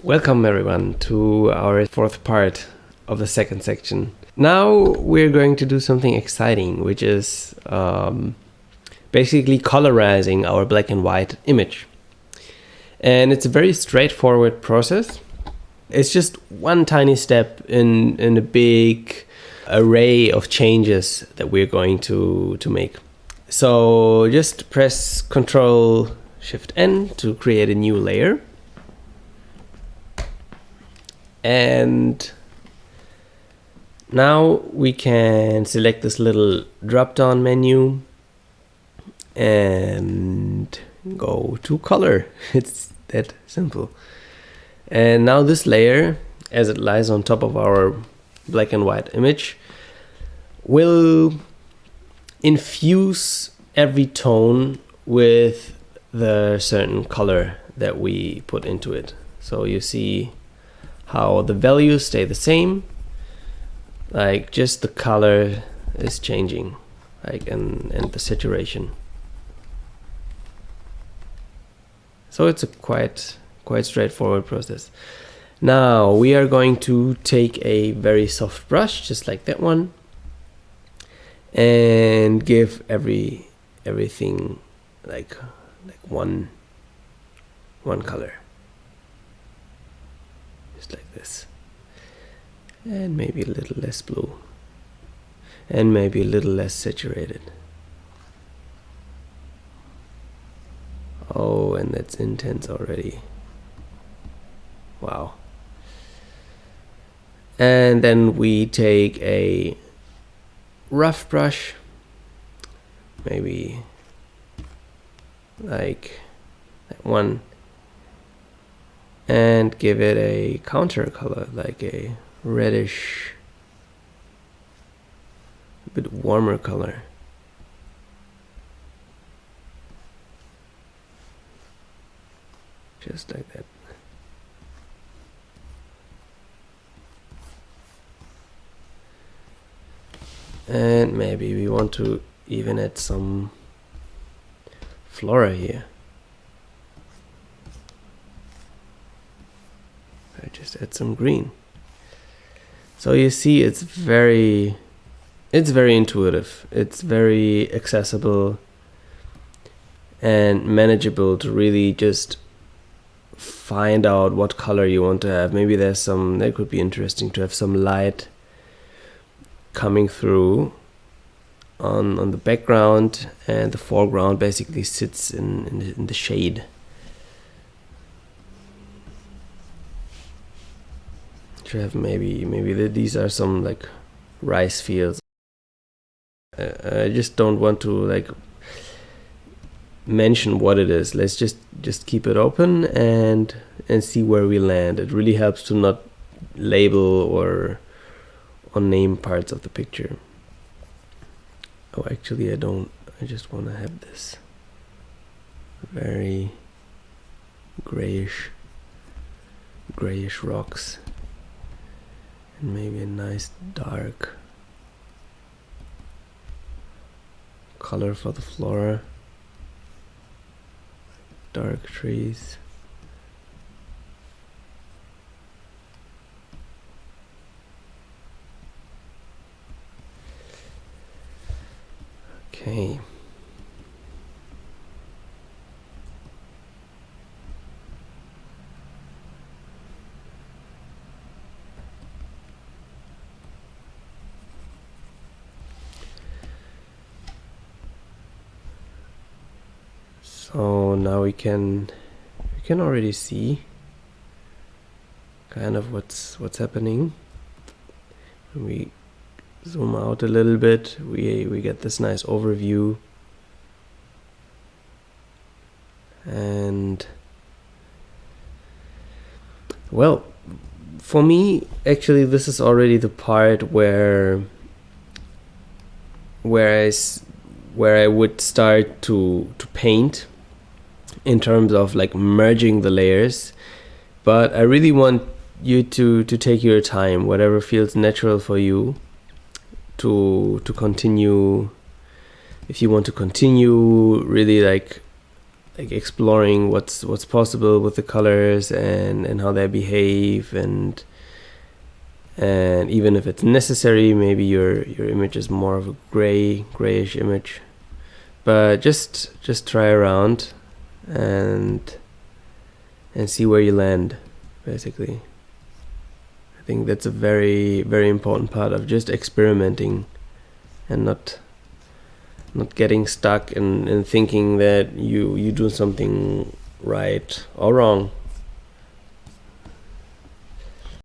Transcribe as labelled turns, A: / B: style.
A: Welcome everyone to our fourth part of the second section. Now we're going to do something exciting, which is basically colorizing our black and white image. And it's a very straightforward process. It's just one tiny step in a big array of changes that we're going to make. So just press Ctrl Shift N to create a new layer. And now we can select this little drop-down menu and go to color. It's that simple. And now this layer, as it lies on top of our black and white image, will infuse every tone with the certain color that we put into it. So you see how the values stay the same, like just the color is changing, like and the saturation. So it's a quite straightforward process. Now we are going to take a very soft brush, just like that one, and give everything like one color. Like this, and maybe a little less blue, and maybe a little less saturated. Oh, and that's intense already. Wow. And then we take a rough brush, maybe like that one, and give it a counter color, like a reddish, a bit warmer color. Just like that. And maybe we want to even add some flora here. I just add some green. So you see it's very intuitive. It's very accessible and manageable to really just find out what color you want to have. Maybe that could be interesting to have some light coming through on the background, and the foreground basically sits in the shade. Have maybe these are some like rice fields. I just don't want to like mention what it is. Let's just keep it open and see where we land. It really helps to not label or name parts of the picture. Oh, actually I don't. I just want to have this very grayish rocks. Maybe a nice dark color for the flora, dark trees. Okay. So now we can already see kind of what's happening. When we zoom out a little bit, we get this nice overview. And well, for me actually this is already the part where I would start to paint, in terms of like merging the layers. But I really want you to take your time, whatever feels natural for you, to continue. If you want to continue really like like exploring what's possible with the colors and how they behave, and even if it's necessary, maybe your image is more of a grayish image. But just try around and see where you land, basically. I think that's a very, very important part of just experimenting and not getting stuck in thinking that you do something right or wrong.